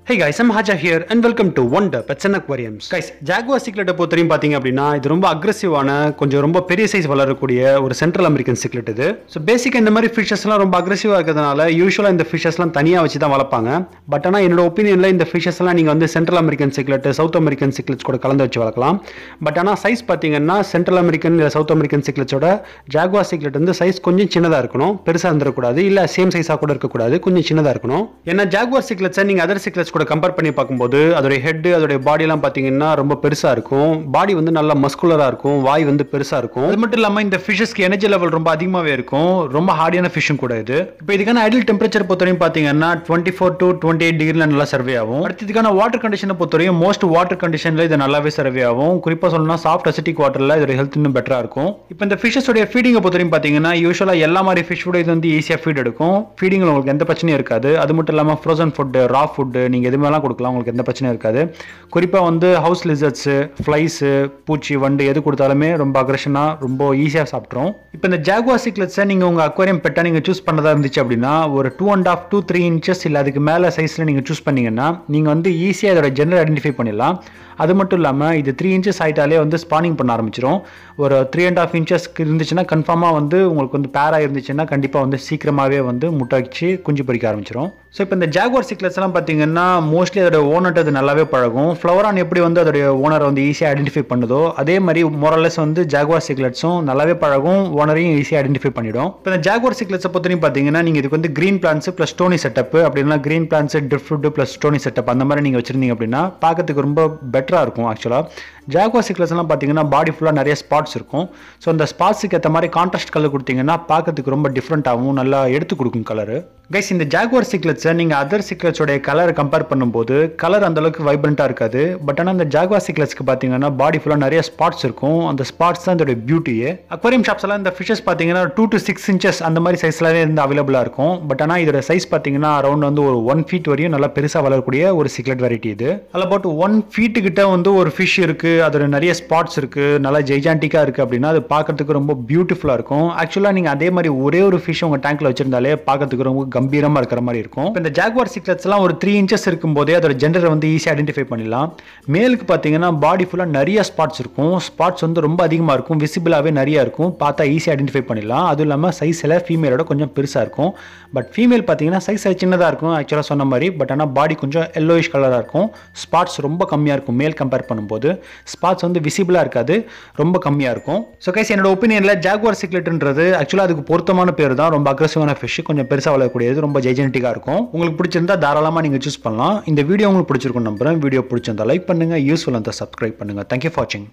Hey guys, I'm Haja here and welcome to Wonder Pets and Aquariums. Guys, Jaguar cichlette பொறுத்தவரையும் பாத்தீங்க அப்படினா இது ரொம்ப அக்ரெசிவான கொஞ்சம் ரொம்ப பெரிய சைஸ் வளரக்கூடிய ஒரு சென்ட்ரல் அமெரிக்கன் சிக்லெட் இது. சோ பேசிக்கா இந்த மாதிரி ஃபிஷஸ்லாம் ரொம்ப அக்ரெசிவா இருக்கிறதுனால யூசுவலா இந்த ஃபிஷஸ்லாம் தனியா வச்சு தான் வளர்ப்பாங்க. பட் ஆனா என்னோட ஒபினியன்ல இந்த ஃபிஷஸ்லாம் நீங்க வந்து central American cichlid, south American cichlids கூட கலந்து வச்சு வளர்க்கலாம். பட் ஆனா சைஸ் பாத்தீங்கன்னா சென்ட்ரல் அமெரிக்கன் இல்ல சவுத் அமெரிக்கன் சிக்லெட்ஸோட ஜாகுவார் சிக்லெட் வந்து சைஸ் கொஞ்சம் சின்னதா இருக்கணும். பெருசா இருந்திரக்கூடாது. இல்ல சேம் சைஸா கூட இருக்க கூடாது. கொஞ்சம் சின்னதா இருக்கணும். ஏன்னா ஜாகுவார் சிக்லெட்ஸை நீங்க அதர் சிக்லெட்ஸ் கூட கம்பேர் பண்ணி பார்க்கும்போது அதோட ஹெட், அதோட பாடி எல்லாம் பாத்தீங்கன்னா ரொம்ப பெருசா இருக்கும். பாடி வந்து நல்லா மஸ்குலரா இருக்கும். வாய் வந்து பெருசா இருக்கும். அது மட்டும் இல்லாம இந்த ஃபிஷஸ்க்கு எனர்ஜி லெவல் ரொம்ப அதிகமாவே இருக்கும். ரொம்ப ஹார்டியான ஃபிஷும் கூட இது. இப்போ இதுக்கான ஐடியல் டெம்பரேச்சர் பொறுத்தவரையும் பாத்தீங்கன்னா 24 to 28 டிகிரில நல்லா சர்வே ஆகும். அடுத்து இதுக்கான வாட்டர் கண்டிஷனை பொறுத்தவரையும் மோஸ்ட் வாட்டர் கண்டிஷன்ல இது நல்லாவே சர்வே ஆகும். குறிப்பா சொல்லணும்னா சாஃப்ட் அசிட்டிக் வாட்டர்ல இதோட ஹெல்த் இன்னும் பெட்டரா இருக்கும். இப்போ இந்த ஃபிஷஸோட ஃபீடிங்கை பொறுத்தவரையும் பாத்தீங்கன்னா யூசுவலா எல்லா மாதிரி ஃபிஷ் கூட இது வந்து ஈஸியா ஃபீட் எடுக்கும். ஃபீடிங்ல உங்களுக்கு எந்த பிரச்சனையும் இருக்காது. அது மட்டும் இல்லாம ஃப்ரோசன் ஃபுட், ரா ஃபுட் நீங்க எது வேணாலும் கொடுக்கலாம். உங்களுக்கு எந்த பிரச்சனையும் இருக்காது. குறிப்பா வந்து ஹவுஸ் லிசர்ட்ஸ், ஃப்ளைஸ், பூச்சி, வண்டு எது கொடுத்தாலுமே ரொம்ப அக்ரெஷனா ரொம்ப ஈஸியா சாப்பிட்றோம். இப்போ இந்த ஜாகுவார் சிக்லெட்ஸை நீங்க உங்க அக்வாரியம் பெட்டா நீங்க சூஸ் பண்ணதா இருந்துச்சு அப்படின்னா ஒரு 2.5 to 3 inches இல்ல அதுக்கு மேல சைஸ்ல நீங்க சூஸ் பண்ணீங்கன்னா நீங்க வந்து ஈஸியா இதோட ஜெண்டர் ஐடென்டிஃபை பண்ணிடலாம். அது மட்டும் இல்லாம இது 3 inches ஆயிட்டாலே வந்து ஸ்பானிங் பண்ண ஆரம்பிச்சிடும். ஒரு 3.5 inches இருந்துச்சுன்னா கன்ஃபார்மா வந்து உங்களுக்கு வந்து பேரா இருந்துச்சுன்னா கண்டிப்பா வந்து சீக்கிரமாவே வந்து முட்டை வச்சு குஞ்சு பொரிக்க ஆரம்பிச்சிடும். ஸோ இப்போ இந்த ஜாகுவார் சிக்லெட்ஸ் எல்லாம் பார்த்தீங்கன்னா மோஸ்ட்லி அதோட ஓனர்ட்டு அது நல்லாவே பழகும். ஃப்ளவரான் எப்படி வந்து அதோட ஓனரை வந்து ஈஸியாக ஐடென்டிஃபை பண்ணுதோ அதே மாதிரி மோரலஸ் வந்து ஜாகுவார் சிக்லெட்ஸும் நல்லாவே பழகும். ஓனரையும் ஈஸியாக ஐடென்டிஃபை பண்ணிடும். இப்போ இந்த ஜாகுவார் சிக்லெட்ஸை பொறுத்தவரையும் பார்த்தீங்கன்னா நீங்கள் இதுக்கு வந்து green plants plus stony setup அப்படின்னா green plants, drift plus stony setup அந்த மாதிரி நீங்கள் வச்சிருந்தீங்க அப்படின்னா பார்க்கறதுக்கு ரொம்ப பெட்டராக இருக்கும். ஆக்சுவலாக ஜாகுவார் சிக்லெட்ஸ் எல்லாம் பார்த்தீங்கன்னா பாடி ஃபுல்லாக நிறைய ஸ்பாட்ஸ் இருக்கும். ஸோ அந்த ஸ்பாட்ஸுக்கு ஏற்ற மாதிரி கான்ட்ராஸ்ட் கலர் கொடுத்தீங்கன்னா பார்க்கறதுக்கு ரொம்ப டிஃப்ரெண்ட்டாகவும் நல்லா எடுத்து கொடுக்கும் கலரு. கைஸ், இந்த ஜாகுவார் சிக்லெட்ஸை நீங்கள் அதர் சிக்லெட்ஸோடைய கலரை கம்பேர் பண்ணும்போது கலர் அந்த அளவுக்கு வைப்ரண்ட்டாக இருக்காது. பட் ஆனால் இந்த ஜாகுவார் சிக்லெட்ஸ்க்கு பார்த்தீங்கன்னா பாடி ஃபுல்லாக நிறைய ஸ்பாட்ஸ் இருக்கும். அந்த ஸ்பாட்ஸ் தான் இதோட பியூட்டியே. அக்வாரியம் ஷாப்ஸ் எல்லாம் இந்த ஃபிஷஸ் பார்த்தீங்கன்னா 2 to 6 inches அந்த மாதிரி சைஸ்லாவே இருந்து அவைலபிளாக இருக்கும். பட் ஆனால் இதோட சைஸ் பார்த்தீங்கன்னா அரௌண்ட் வந்து ஒரு 1 feet வரையும் நல்லா பெருசாக வளரக்கூடிய ஒரு சிக்லெட் வெரைட்டி இது. அதில் அபவுட் 1 feet கிட்ட வந்து ஒரு ஃபிஷ் இருக்கு, அதோட நிறைய ஸ்பாட்ஸ் இருக்கு, நல்லா ஜெய்ஜாண்டிக்கா இருக்கு அப்படின்னா அது பார்க்கறதுக்கு ரொம்ப பியூட்டிஃபுல்லா இருக்கும். ஆக்சுவலா நீங்க அதே மாதிரி ஒரே ஒரு ஃபிஷ் உங்க டேங்க்ல வச்சிருந்தாலே பார்க்கறதுக்கு ரொம்ப கம்பீரமா இருக்கிற மாதிரி இருக்கும். இந்த ஜாகுவார் சிக்லெட்ஸ் எல்லாம் ஒரு 3 inches இருக்கும் போதே அதோட ஜெண்டரை வந்து ஈஸியா ஐடென்டிஃபை பண்ணிடலாம். மேலுக்கு பாத்தீங்கன்னா பாடி ஃபுல்லா நிறைய ஸ்பாட்ஸ் இருக்கும். ஸ்பாட்ஸ் வந்து ரொம்ப அதிகமா இருக்கும், விசிபிளாவே நிறைய இருக்கும். பார்த்தா ஈஸியா ஐடென்டிஃபை பண்ணிடலாம். அதுவும் இல்லாம சைஸ்ல ஃபீமேலோட கொஞ்சம் பெருசா இருக்கும். பட் ஃபீமேல் பாத்தீங்கன்னா சைஸ் சின்னதா இருக்கும் ஆக்சுவலா சொன்ன மாதிரி. பட் ஆனா பாடி கொஞ்சம் எல்லோயிஷ் கலரா இருக்கும். ஸ்பாட்ஸ் ரொம்ப கம்மியா இருக்கும் மேல் கம்பேர் பண்ணும்போது. ஸ்பாட்ஸ் வந்து விசிபிளா இருக்காது, ரொம்ப கம்மியா இருக்கும். ஸோ கைஸ், என்னோட ஒப்பீனியன்ல ஜாகுவார் சிக்லெட்ன்றது ஆக்சுவலா அதுக்கு பொருத்தமான பேர் தான். ரொம்ப அக்ரெசிவான ஃபிஷ், கொஞ்சம் பெருசா வளரக்கூடியது, ரொம்ப ஜெய்ஜெனட்டிக்கா இருக்கும். உங்களுக்கு பிடிச்சிருந்தா தாராளமா நீங்க சூஸ் பண்ணலாம். இந்த வீடியோ உங்களுக்கு பிடிச்சிருக்கும் நம்புறேன். வீடியோ பிடிச்சிருந்தா லைக் பண்ணுங்க, யூஸ்ஃபுல்லா இருந்தா சப்ஸ்கிரைப் பண்ணுங்க. தேங்க்யூ ஃபார் வாட்சிங்.